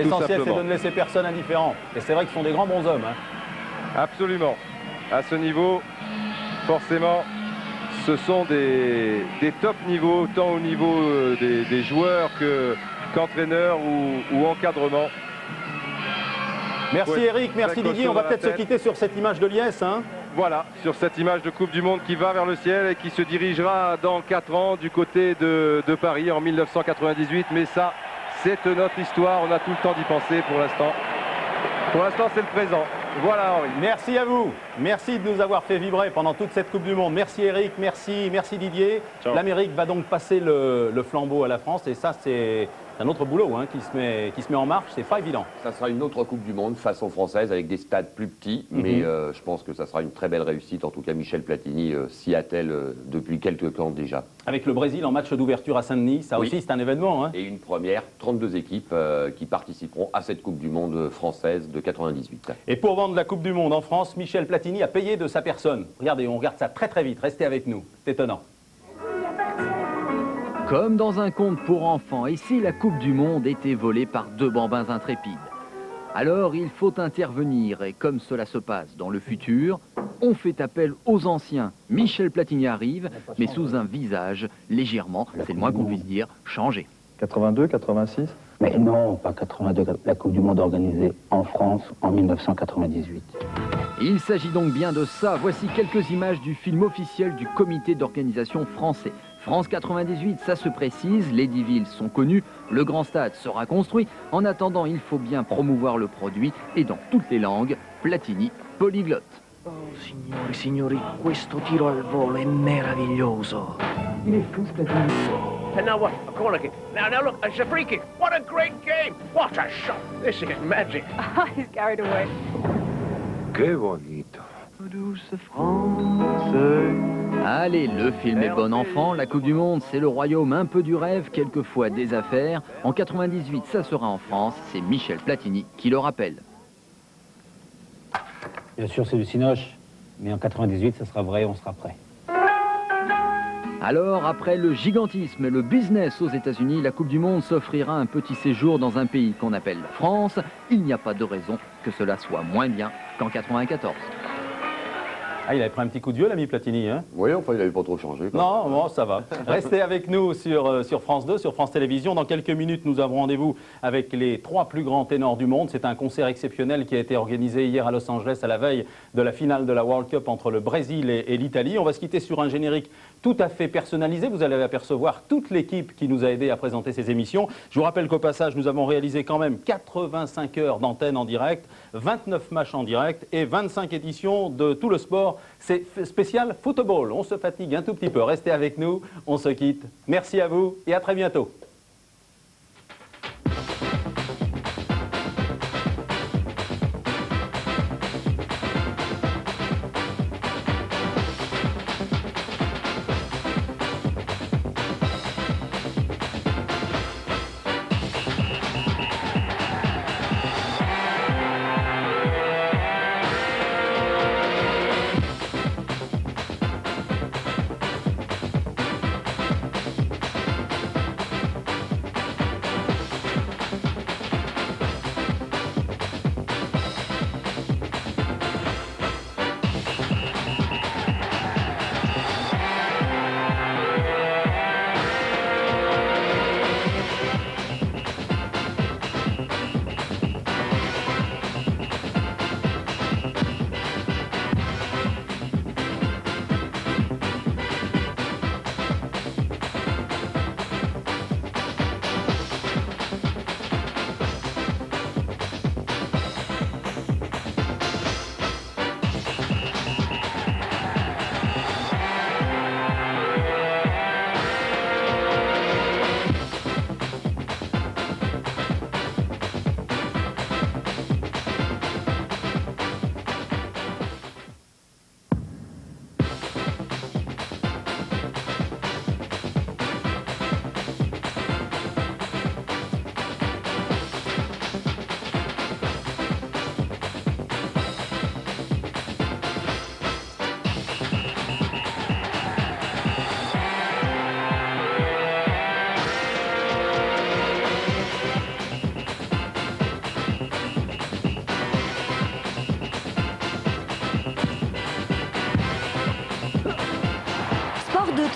L'essentiel, c'est de ne laisser personne indifférent. Et c'est vrai qu'ils sont des grands bons hommes. Hein. Absolument. À ce niveau, forcément, ce sont des top niveaux, tant au niveau des joueurs qu'entraîneurs ou encadrement. Merci Eric, merci Didier. On va peut-être se quitter sur cette image de liesse. Hein. Voilà, sur cette image de Coupe du Monde qui va vers le ciel et qui se dirigera dans 4 ans du côté de Paris en 1998. Mais ça, c'est notre histoire. On a tout le temps d'y penser pour l'instant. Pour l'instant, c'est le présent. Voilà Henri. Merci à vous. Merci de nous avoir fait vibrer pendant toute cette Coupe du Monde. Merci Eric, merci Didier. L'Amérique va donc passer le flambeau à la France et ça c'est un autre boulot hein, qui se met en marche, c'est pas évident. Ça sera une autre Coupe du Monde façon française avec des stades plus petits, mais je pense que ça sera une très belle réussite. En tout cas, Michel Platini s'y attelle depuis quelques temps déjà. Avec le Brésil en match d'ouverture à Saint-Denis, ça aussi c'est un événement. Hein. Et une première, 32 équipes qui participeront à cette Coupe du Monde française de 98. Et pour vendre la Coupe du Monde en France, Michel Platini a payé de sa personne. Regardez, on regarde ça très vite, restez avec nous, c'est étonnant. Comme dans un conte pour enfants, et si la Coupe du Monde était volée par 2 bambins intrépides? Alors il faut intervenir, et comme cela se passe dans le futur, on fait appel aux anciens. Michel Platini arrive, mais sous un visage légèrement, c'est le moins qu'on puisse dire, changé. 82, 86? Mais non, pas 82, la Coupe du Monde organisée en France en 1998. Il s'agit donc bien de ça. Voici quelques images du film officiel du comité d'organisation français. France 98, ça se précise, les 10 villes sont connues, le grand stade sera construit. En attendant, il faut bien promouvoir le produit et dans toutes les langues, Platini polyglotte. Oh, signori, signori, questo tiro al volo è meraviglioso. Il est fou, Platini. And now what? A corner kick. Now look, it's a free kick. What a great game. What a shot. This is magic. He's carried away. Que bonito. Douce France. Allez, le film est bon enfant, la Coupe du Monde, c'est le royaume un peu du rêve, quelquefois des affaires. En 98, ça sera en France, c'est Michel Platini qui le rappelle. Bien sûr, c'est du cinoche, mais en 98, ça sera vrai, on sera prêt. Alors, après le gigantisme et le business aux États-Unis, la Coupe du Monde s'offrira un petit séjour dans un pays qu'on appelle la France. Il n'y a pas de raison que cela soit moins bien qu'en 94. Ah, il avait pris un petit coup de vieux, l'ami Platini. Hein. Oui, enfin, il n'avait pas trop changé. Non, bon, ça va. Restez avec nous sur France 2, sur France Télévisions. Dans quelques minutes, nous avons rendez-vous avec les 3 plus grands ténors du monde. C'est un concert exceptionnel qui a été organisé hier à Los Angeles à la veille de la finale de la World Cup entre le Brésil et l'Italie. On va se quitter sur un générique tout à fait personnalisé. Vous allez apercevoir toute l'équipe qui nous a aidés à présenter ces émissions. Je vous rappelle qu'au passage, nous avons réalisé quand même 85 heures d'antenne en direct, 29 matchs en direct et 25 éditions de tout le sport. C'est spécial football. On se fatigue un tout petit peu. Restez avec nous. On se quitte. Merci à vous et à très bientôt.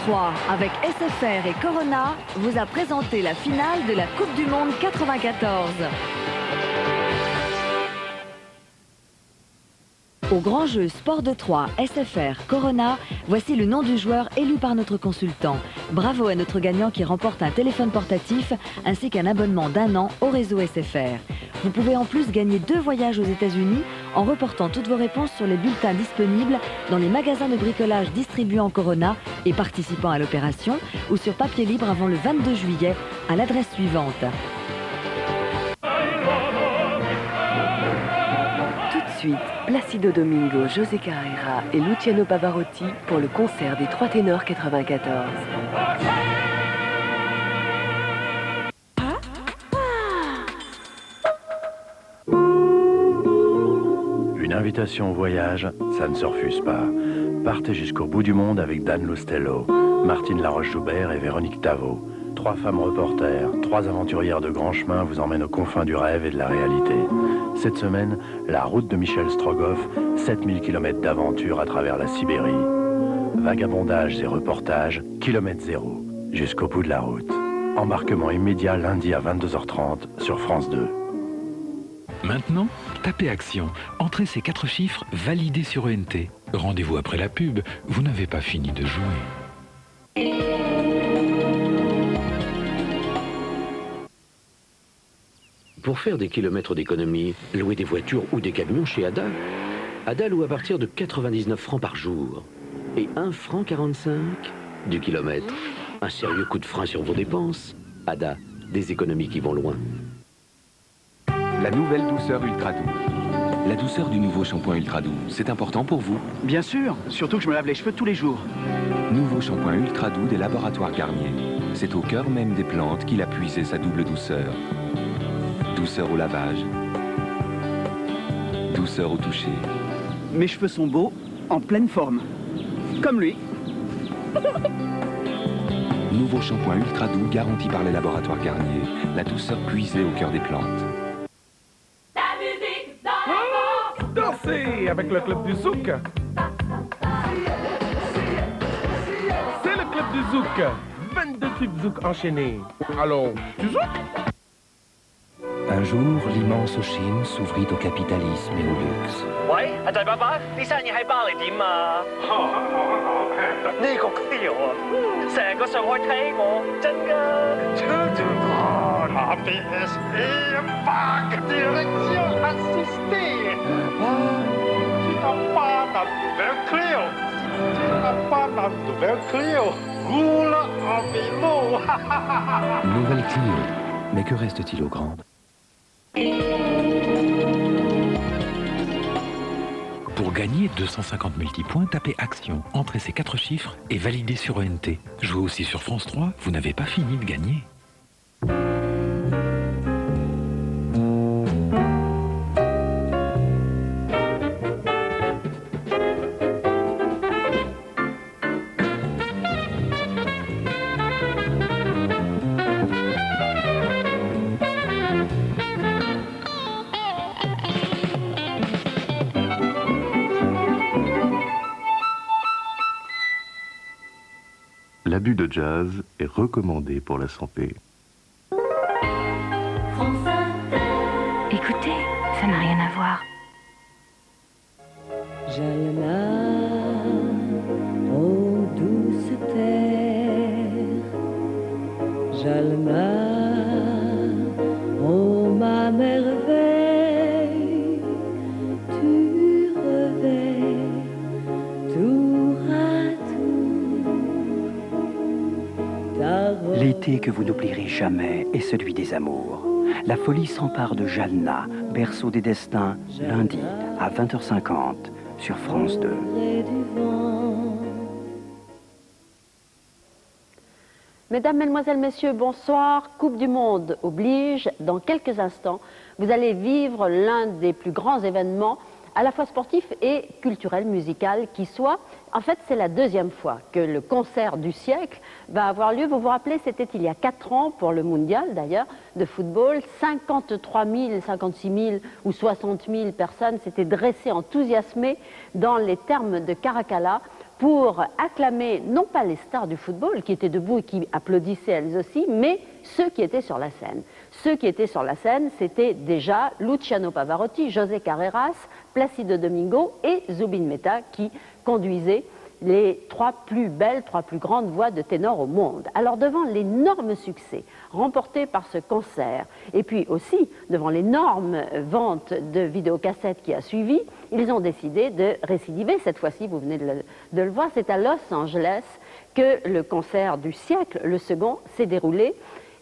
3, avec SFR et Corona, vous a présenté la finale de la Coupe du Monde 94. Au grand jeu Sport de 3, SFR, Corona, voici le nom du joueur élu par notre consultant. Bravo à notre gagnant qui remporte un téléphone portatif ainsi qu'un abonnement d'1 an au réseau SFR. Vous pouvez en plus gagner 2 voyages aux États-Unis en reportant toutes vos réponses sur les bulletins disponibles dans les magasins de bricolage distribuant Corona et participant à l'opération ou sur papier libre avant le 22 juillet à l'adresse suivante. Placido Domingo, José Carreira et Luciano Pavarotti pour le concert des 3 ténors 94. Une invitation au voyage, ça ne se refuse pas. Partez jusqu'au bout du monde avec Dan Lostello, Martine Laroche-Joubert et Véronique Tavo. 3 femmes reporters, 3 aventurières de grand chemin vous emmènent aux confins du rêve et de la réalité. Cette semaine, la route de Michel Strogoff, 7000 km d'aventure à travers la Sibérie. Vagabondages et reportages, kilomètre zéro, jusqu'au bout de la route. Embarquement immédiat lundi à 22h30 sur France 2. Maintenant, tapez Action. Entrez ces 4 chiffres validés sur ENT. Rendez-vous après la pub, vous n'avez pas fini de jouer. Pour faire des kilomètres d'économie, louez des voitures ou des camions chez Ada. Ada loue à partir de 99 francs par jour. Et 1 franc 45 du kilomètre. Un sérieux coup de frein sur vos dépenses. Ada, des économies qui vont loin. La nouvelle douceur Ultra Doux. La douceur du nouveau shampoing Ultra Doux, c'est important pour vous? Bien sûr, surtout que je me lave les cheveux tous les jours. Nouveau shampoing Ultra Doux des laboratoires Garnier. C'est au cœur même des plantes qu'il a puisé sa double douceur. Douceur au lavage, douceur au toucher. Mes cheveux sont beaux, en pleine forme. Comme lui. Nouveau shampoing Ultra Doux garanti par les laboratoires Garnier. La douceur puisée au cœur des plantes. Dansez avec le club du Zouk. C'est le club du Zouk. 22 tubes Zouk enchaînés. Alors, tu zouk? Un jour, l'immense Chine s'ouvrit au capitalisme et au luxe. 喂，阿大伯伯，啲生意喺巴黎點啊？呢個區啊，成個上海睇我，真㗎。La BSE parc direction assistée. Tu n'as pas la nouvelle Clio. Tu n'as pas la nouvelle Clio. Roule en vélo. Nouvelle Clio. Mais que reste-t-il aux grandes? Pour gagner 250 multipoints, tapez Action. Entrez ces 4 chiffres et validez sur ENT. Jouez aussi sur France 3, vous n'avez pas fini de gagner. L'abus de jazz est recommandé pour la santé. Écoutez, ça n'a rien à voir. Jalna, ô douce terre, Jalna, ô ma merveille, tu revais tour à tour. L'été que vous n'oublierez jamais est celui des amours. La folie s'empare de Jalna, berceau des destins, lundi à 20h50 sur France 2. Mesdames, Mesdemoiselles, Messieurs, bonsoir. Coupe du Monde oblige. Dans quelques instants, vous allez vivre l'un des plus grands événements à la fois sportif et culturel, musical qui soit. En fait, c'est la deuxième fois que le concert du siècle va avoir lieu. Vous vous rappelez, c'était il y a 4 ans pour le mondial d'ailleurs de football. 53 000, 56 000 ou 60 000 personnes s'étaient dressées enthousiasmées dans les thermes de Caracalla pour acclamer non pas les stars du football qui étaient debout et qui applaudissaient elles aussi, mais ceux qui étaient sur la scène. Ceux qui étaient sur la scène, c'était déjà Luciano Pavarotti, José Carreras, Plácido Domingo et Zubin Mehta qui conduisaient les trois plus belles, trois plus grandes voix de ténor au monde. Alors devant l'énorme succès remporté par ce concert, et puis aussi devant l'énorme vente de vidéocassettes qui a suivi, ils ont décidé de récidiver. Cette fois-ci, vous venez de le voir, c'est à Los Angeles que le concert du siècle, le second, s'est déroulé.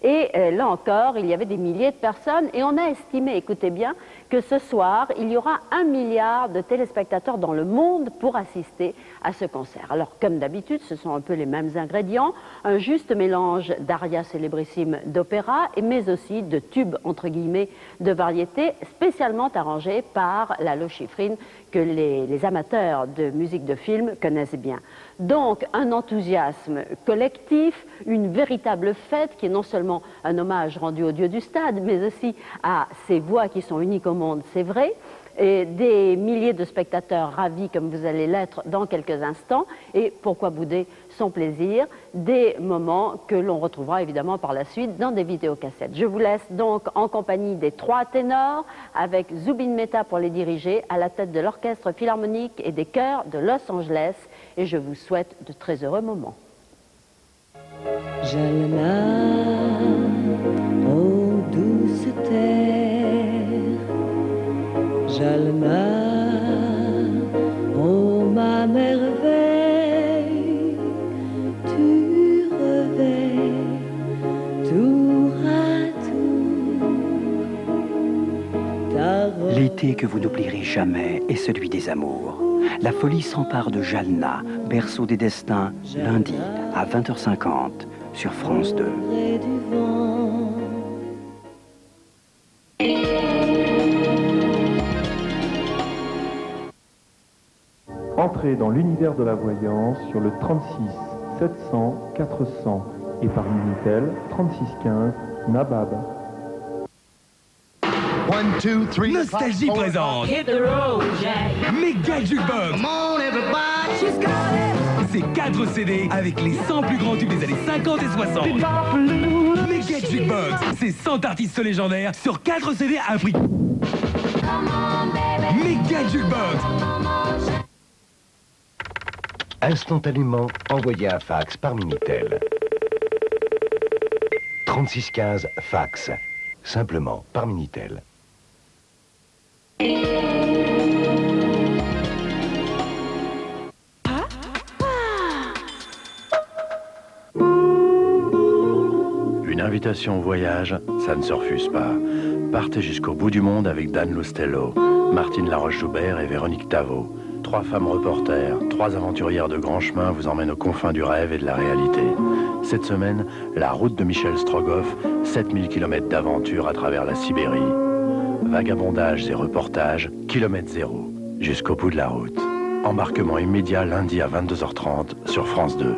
Et là encore, il y avait des milliers de personnes et on a estimé, écoutez bien, que ce soir, il y aura 1 milliard de téléspectateurs dans le monde pour assister à ce concert. Alors, comme d'habitude, ce sont un peu les mêmes ingrédients, un juste mélange d'arias célébrissimes d'opéra, mais aussi de tubes, entre guillemets, de variété, spécialement arrangés par Lalo Schifrin, que les amateurs de musique de film connaissent bien. Donc, un enthousiasme collectif, une véritable fête qui est non seulement un hommage rendu au dieu du stade, mais aussi à ces voix qui sont uniques au monde, c'est vrai, et des milliers de spectateurs ravis comme vous allez l'être dans quelques instants, et pourquoi bouder son plaisir, des moments que l'on retrouvera évidemment par la suite dans des vidéocassettes. Je vous laisse donc en compagnie des trois ténors, avec Zubin Mehta pour les diriger, à la tête de l'Orchestre Philharmonique et des chœurs de Los Angeles, et je vous souhaite de très heureux moments. Jalna, ô douce terre, Jalna, ô ma merveille, tu revais tour à tour. L'été que vous n'oublierez jamais est celui des amours. La folie s'empare de Jalna, berceau des destins, lundi à 20h50 sur France 2. Entrez dans l'univers de la voyance sur le 36 700 400 et par Minitel 3615 Nabab. Nostalgie présente Mega Jukebox. C'est 4 CD avec les 100 plus grands tubes des années 50 et 60. Mega Jukebox, c'est 100 artistes légendaires sur 4 CD à un prix. Mega Jukebox. Instantanément envoyé un fax par Minitel. 3615 fax. Simplement par Minitel. Une invitation au voyage, ça ne se refuse pas. Partez jusqu'au bout du monde avec Dan Lostello, Martine Laroche-Joubert et Véronique Tavo. 3 femmes reporters, 3 aventurières de grand chemin vous emmènent aux confins du rêve et de la réalité. Cette semaine, la route de Michel Strogoff, 7000 km d'aventure à travers la Sibérie. Vagabondages et reportages, kilomètre zéro, jusqu'au bout de la route. Embarquement immédiat lundi à 22h30 sur France 2.